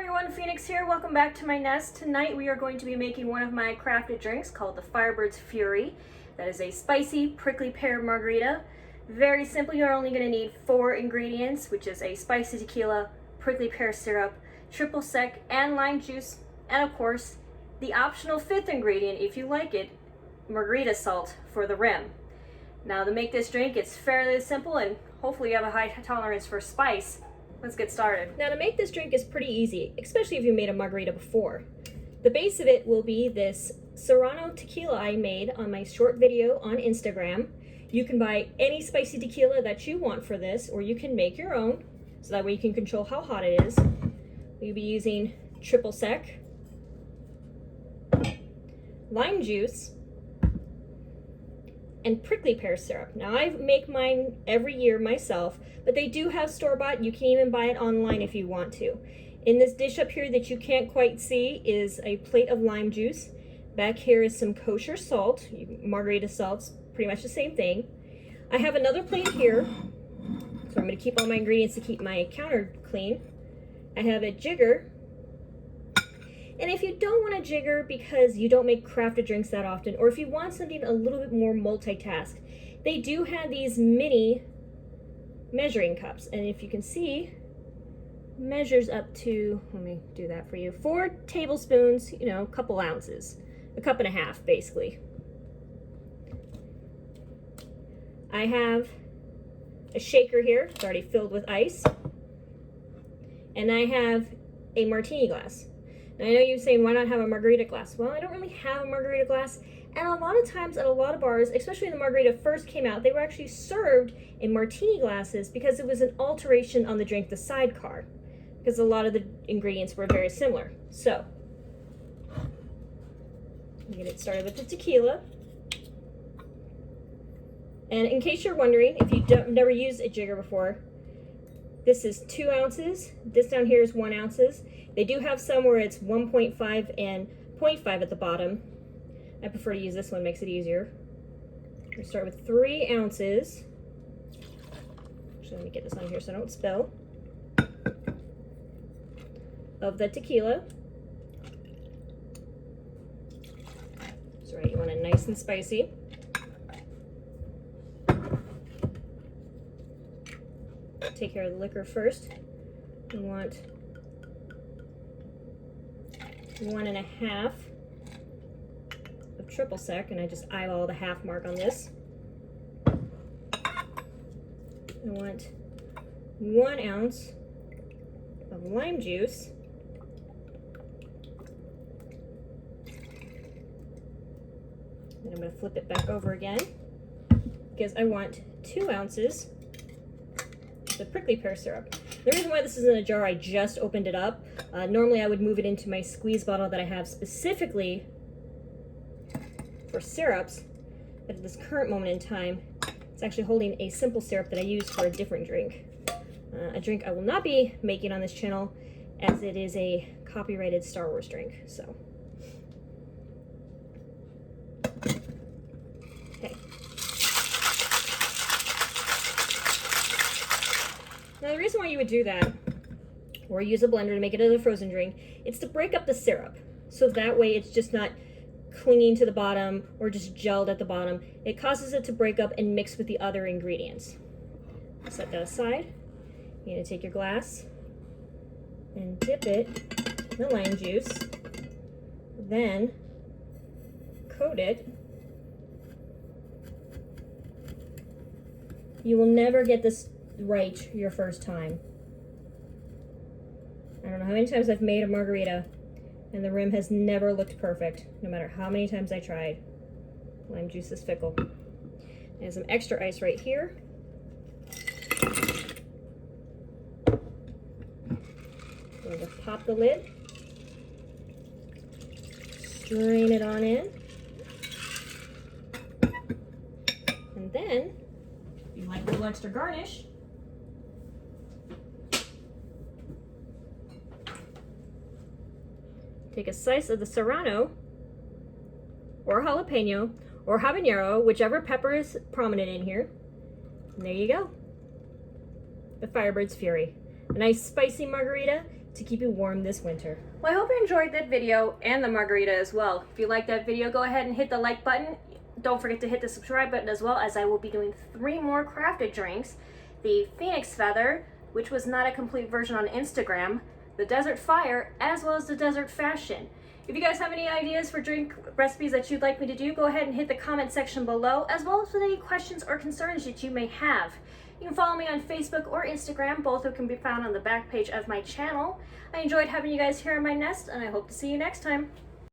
everyone, Phoenix here. Welcome back to my nest. Tonight we are going to be making one of my crafted drinks called the Firebird's Fury. That is a spicy, prickly pear margarita. Very simple. You're only going to need 4 ingredients, which is a spicy tequila, prickly pear syrup, triple sec, and lime juice, and of course, the optional 5th ingredient, if you like it, margarita salt for the rim. Now to make this drink, it's fairly simple and hopefully you have a high tolerance for spice. Let's get started. Now to make this drink is pretty easy, especially if you made a margarita before. The base of it will be this Serrano tequila I made on my short video on Instagram. You can buy any spicy tequila that you want for this, or you can make your own, so that way you can control how hot it is. We'll be using triple sec, lime juice, and prickly pear syrup. Now I make mine every year myself, but they do have store-bought. You can even buy it online if you want to. In this dish up here that you can't quite see is a plate of lime juice. Back here is some kosher salt. Margarita salt's pretty much the same thing. I have another plate here, so I'm going to keep all my ingredients to keep my counter clean. I have a jigger. And if you don't want a jigger because you don't make crafted drinks that often, or if you want something a little bit more multitask, they do have these mini measuring cups. And if you can see, measures up to, let me do that for you, 4 tablespoons, a couple ounces, a cup and a half, basically. I have a shaker here, it's already filled with ice. And I have a martini glass. Now, I know you're saying, why not have a margarita glass? Well, I don't really have a margarita glass, and a lot of times at a lot of bars, especially when the margarita first came out, they were actually served in martini glasses because it was an alteration on the drink, the sidecar, because a lot of the ingredients were very similar. So, I'm going to get started with the tequila. And in case you're wondering, if you've never used a jigger before, this is 2 ounces. This down here is 1 ounce. They do have some where it's 1.5 and 0.5 at the bottom. I prefer to use this one, makes it easier. We start with 3 ounces. Actually, let me get this on here so I don't spill. Of the tequila. That's right, you want it nice and spicy. Take care of the liquor first. We want 1.5 of triple sec, and I just eyeball the half mark on this. I want 1 ounce of lime juice. And I'm going to flip it back over again because I want 2 ounces the prickly pear syrup. The reason why this is in a jar, I just opened it up. Normally I would move it into my squeeze bottle that I have specifically for syrups, but at this current moment in time, it's actually holding a simple syrup that I use for a different drink. A drink I will not be making on this channel as it is a copyrighted Star Wars drink, so. Now the reason why you would do that, or use a blender to make it as a frozen drink, it's to break up the syrup. So that way it's just not clinging to the bottom or just gelled at the bottom. It causes it to break up and mix with the other ingredients. Set that aside. You're gonna take your glass and dip it in the lime juice, then coat it. You will never get this right your first time. I don't know how many times I've made a margarita and the rim has never looked perfect, no matter how many times I tried. Lime juice is fickle. And some extra ice right here. We'll just pop the lid, strain it on in, and then, if you like a little extra garnish, take a slice of the Serrano, or jalapeno, or habanero, whichever pepper is prominent in here. And there you go. The Firebird's Fury. A nice spicy margarita to keep you warm this winter. Well, I hope you enjoyed that video and the margarita as well. If you liked that video, go ahead and hit the like button. Don't forget to hit the subscribe button as well, as I will be doing 3 more crafted drinks. The Phoenix Feather, which was not a complete version on Instagram, the Desert Fire, as well as the Desert Fashion. If you guys have any ideas for drink recipes that you'd like me to do, go ahead and hit the comment section below, as well as with any questions or concerns that you may have. You can follow me on Facebook or Instagram, both of can be found on the back page of my channel. I enjoyed having you guys here in my nest, and I hope to see you next time.